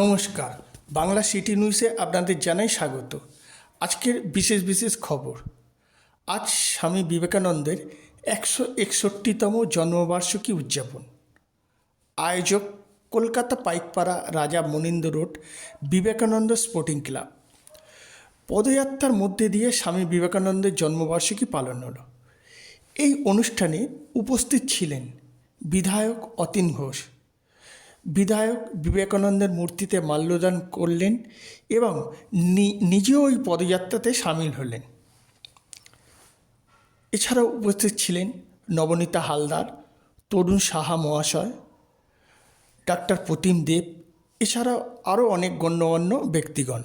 নমস্কার, বাংলা সিটি নিউজে আপনাদের জানাই স্বাগত। আজকের বিশেষ খবর। আজ স্বামী বিবেকানন্দের 161তম জন্মবার্ষিকী উদযাপন। আয়োজক Kolkata Paikpara Raja Manindra road Vivekananda sporting club. পদযাত্রার মধ্যে দিয়ে স্বামী বিবেকানন্দের জন্মবার্ষিকী পালন হলো। এই অনুষ্ঠানে উপস্থিত ছিলেন বিধায়ক অতীন ঘোষ। বিধায়ক বিবেকানন্দের মূর্তিতে মাল্যদান করলেন এবং নিজেও ওই পদযাত্রাতে সামিল হলেন। এছাড়াও উপস্থিত ছিলেন নবনীতা হালদার, তরুণ সাহা মহাশয়, ডাক্তার প্রতিম দেব, এছাড়াও আরও অনেক গণ্যমান্য ব্যক্তিগণ।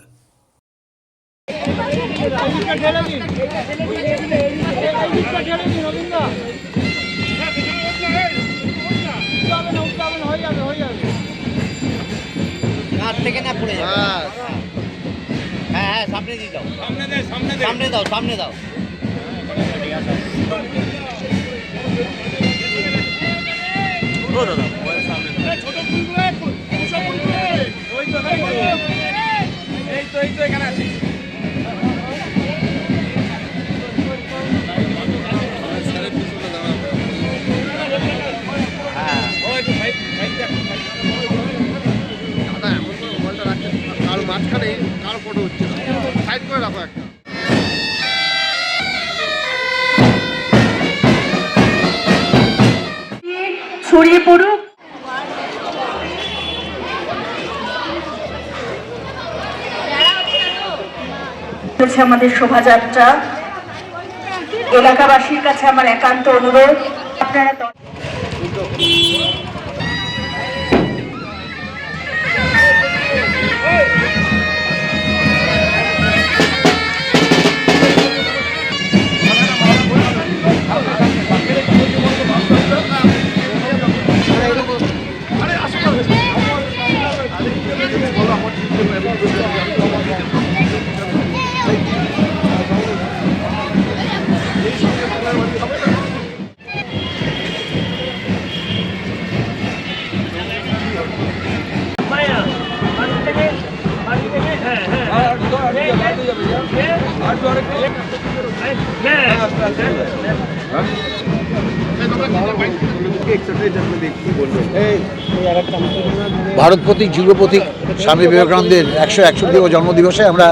থেকে না পড়ে যাবে। হ্যাঁ সামনে দিয়ে দাও, সামনে দাও। ও দাদা এই তো এখানে আছি। মাঝখানে কার ফটো হচ্ছে না, সাইড করে রাখো একটা। ছড়িয়ে পড়ুক আমাদের শোভাযাত্রা। এলাকাবাসীর কাছে আমার একান্ত অনুরোধ, আপনারা ভারত প্রতীক যুগ প্রতীক স্বামী বিবেকানন্দের 161তম জন্মদিবসে আমরা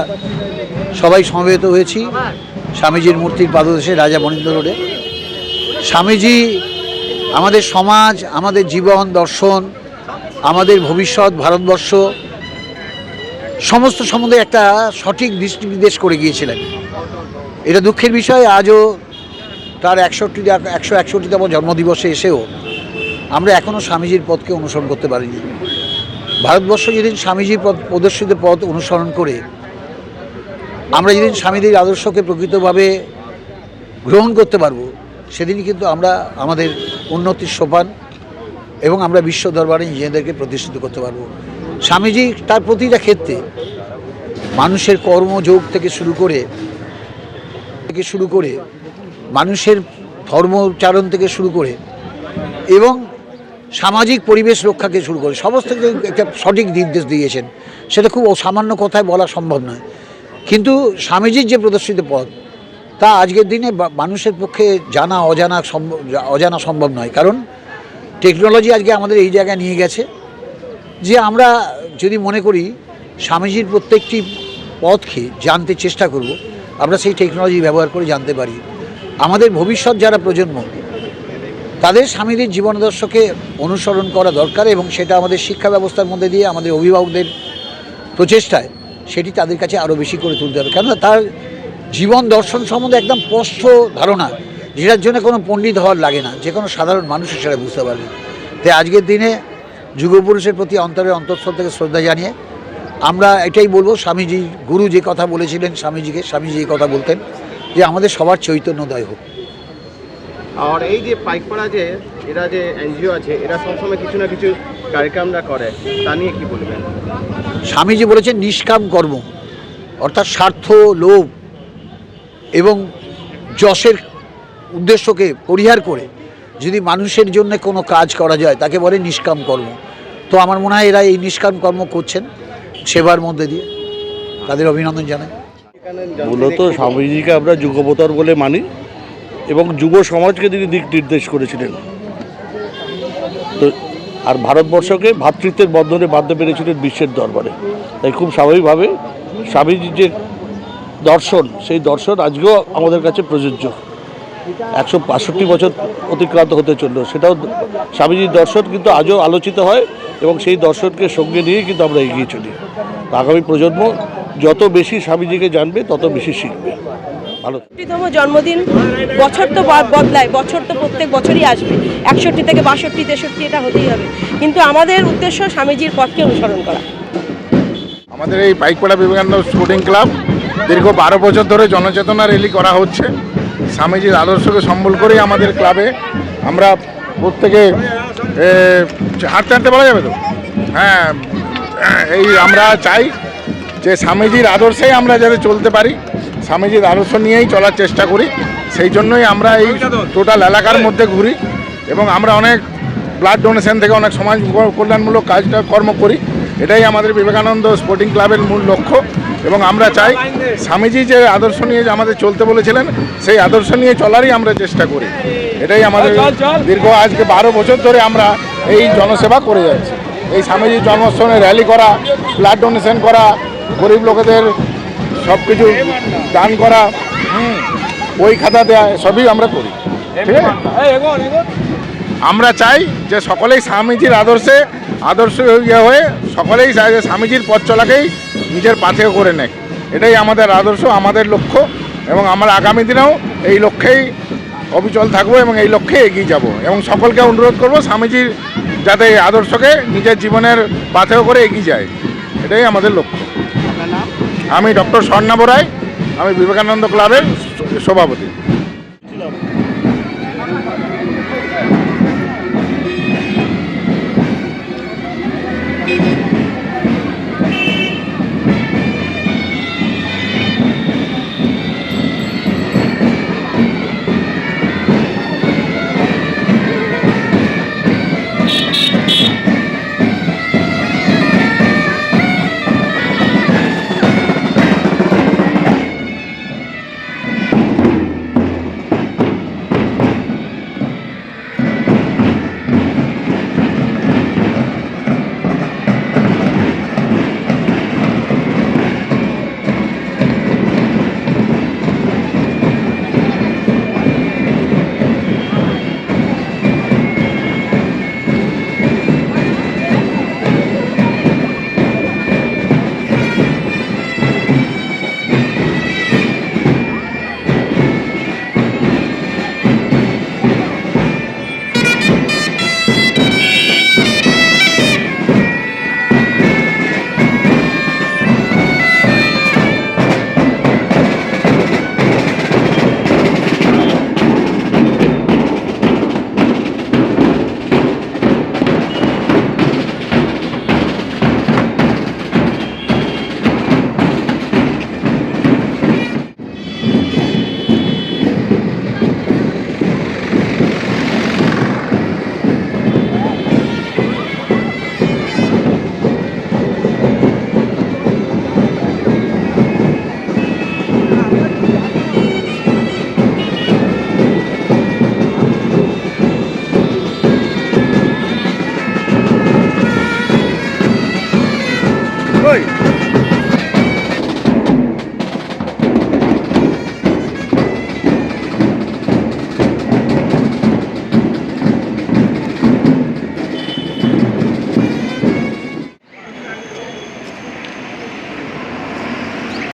সবাই সমবেত হয়েছি স্বামীজির মূর্তির পাদদেশে রাজা মনিন্দ্র রোডে। স্বামীজি আমাদের সমাজ, আমাদের জীবন দর্শন, আমাদের ভবিষ্যৎ ভারতবর্ষ সমস্ত সম্বন্ধে একটা সঠিক দৃষ্টি নির্দেশ করে গিয়েছিলেন। এটা দুঃখের বিষয়, আজও তার 161তম জন্মদিবসে এসেও আমরা এখনও স্বামীজির পথকে অনুসরণ করতে পারিনি। ভারতবর্ষ যেদিন স্বামীজির প্রদর্শিত পথ অনুসরণ করে আমরা যেদিন স্বামীজির আদর্শকে প্রকৃতভাবে গ্রহণ করতে পারব, সেদিনই কিন্তু আমরা আমাদের উন্নতির সোপান এবং আমরা বিশ্ব দরবারে নিজেদেরকে প্রতিষ্ঠিত করতে পারব। স্বামীজি তার প্রতিটা ক্ষেত্রে মানুষের কর্মযোগ থেকে শুরু করে মানুষের ধর্মোচ্চারণ থেকে শুরু করে এবং সামাজিক পরিবেশ রক্ষাকে শুরু করে সমস্ত একটা সঠিক নির্দেশ দিয়েছেন। সেটা খুব সামান্য কথায় বলা সম্ভব নয়, কিন্তু স্বামীজির যে প্রদর্শিত পথ তা আজকের দিনে মানুষের পক্ষে অজানা সম্ভব নয়। কারণ টেকনোলজি আজকে আমাদের এই জায়গায় নিয়ে গেছে যে আমরা যদি মনে করি স্বামীজির প্রত্যেকটি পথকে জানতে চেষ্টা করব, আমরা সেই টেকনোলজি ব্যবহার করে জানতে পারি। আমাদের ভবিষ্যৎ যারা প্রজন্ম তাদের স্বামীজির জীবনাদর্শকে অনুসরণ করা দরকার এবং সেটা আমাদের শিক্ষা ব্যবস্থার মধ্যে দিয়ে আমাদের অভিভাবকদের প্রচেষ্টায় সেটি তাদের কাছে আরও বেশি করে তুলতে হবে। কেননা তার জীবন দর্শন সম্বন্ধে একদম স্পষ্ট ধারণা, যেটার জন্য কোনো পণ্ডিত হওয়ার লাগে না, যে কোনো সাধারণ মানুষ সেটা বুঝতে পারবে। তাই আজকের দিনে যুগপুরুষের প্রতি অন্তঃস্থল থেকে শ্রদ্ধা জানিয়ে আমরা এটাই বলবো, স্বামীজি গুরু যে কথা বলেছিলেন স্বামীজি এই কথা বলতেন যে আমাদের সবার চৈতন্যদয় হোক। আর এই যে পাইকপাড়া যে এরা যে এনজিও আছে, এরা সবসময় কিছু না কিছু কার্যক্রমরা করে, তা নিয়ে কি বলবেন? স্বামীজি বলেছেন নিষ্কাম কর্ম, অর্থাৎ স্বার্থ, লোভ এবং যশের উদ্দেশ্যকে পরিহার করে যদি মানুষের জন্য কোনো কাজ করা যায় তাকে বলে নিষ্কাম কর্ম। তো আমার মনে হয় এরা এই নিষ্কাম কর্ম করছেন। সেবার মধ্যে দিয়ে তাদের অভিনন্দন জানাই। মূলত স্বামীজিকে আমরা যুগবতর বলে মানি এবং যুব সমাজকে তিনি দিক নির্দেশ করেছিলেন। তো আর ভারতবর্ষকে ভ্রাতৃত্বের বন্ধনে বাঁধতে পেরেছিলেন বিশ্বের দরবারে। তাই খুব স্বাভাবিকভাবে স্বামীজির যে দর্শন, সেই দর্শন আজকেও আমাদের কাছে প্রযোজ্য। 165 বছর অতিক্রান্ত হতে চলল, সেটাও স্বামীজির দর্শন কিন্তু আজও আলোচিত হয় এবং সেই দর্শনকে সঙ্গে নিয়েই কিন্তু আমরা এগিয়ে চলি। আগামী প্রজন্ম যত বেশি স্বামীজিকে জানবে তত বেশি শিখবে। ভালো। 60তম জন্মদিন বছর তো বদলায়, বছর তো প্রত্যেক বছরই আসবে, 61 থেকে 62, 63 এটা হতেই হবে, কিন্তু আমাদের উদ্দেশ্য স্বামীজির পথকে অনুসরণ করা। আমাদের এই পাইকপাড়া বিবেকানন্দ স্পোর্টিং ক্লাব দীর্ঘ 12 বছর ধরে জনচেতনা র্যালি করা হচ্ছে। স্বামীজির আদর্শকে সম্বল করেই আমাদের ক্লাবে আমরা প্রত্যেকে হাঁটতে বলা যাবে তো, হ্যাঁ, এই আমরা চাই যে স্বামীজির আদর্শেই আমরা যাতে চলতে পারি, স্বামীজির আদর্শ নিয়েই চলার চেষ্টা করি। সেই জন্যই আমরা এই টোটাল এলাকার মধ্যে ঘুরি এবং আমরা অনেক ব্লাড ডোনেশন থেকে অনেক সমাজ কল্যাণমূলক কর্ম করি। এটাই আমাদের বিবেকানন্দ স্পোর্টিং ক্লাবের মূল লক্ষ্য এবং আমরা চাই স্বামীজি যে আদর্শ নিয়ে আমাদের চলতে বলেছিলেন সেই আদর্শ নিয়ে চলারই আমরা চেষ্টা করি। এটাই আমাদের দীর্ঘ আজকে 12 বছর ধরে আমরা এই জনসেবা করে যাচ্ছি। এই স্বামীজির জন্মস্থানে র্যালি করা, ব্লাড ডোনেশন করা, গরিব লোকেদের সব কিছু দান করা, বই খাতা দেওয়া, সবই আমরা করি। ঠিক আছে, আমরা চাই যে সকলেই স্বামীজির আদর্শ হয়ে সকলেই চাই যে স্বামীজির পথ চলাকেই নিজের পাথেয় করে নেয়। এটাই আমাদের আদর্শ, আমাদের লক্ষ্য এবং আমরা আগামী দিনেও এই লক্ষ্যেই অবিচল থাকবো এবং এই লক্ষ্যে এগিয়ে যাব এবং সকলকে অনুরোধ করব স্বামীজির যাতে এই আদর্শকে নিজের জীবনের পাথেয় করে এগিয়ে যায়। এটাই আমাদের লক্ষ্য। আমি ডক্টর স্বর্ণাভ রায়, আমি বিবেকানন্দ ক্লাবের সভাপতি। কই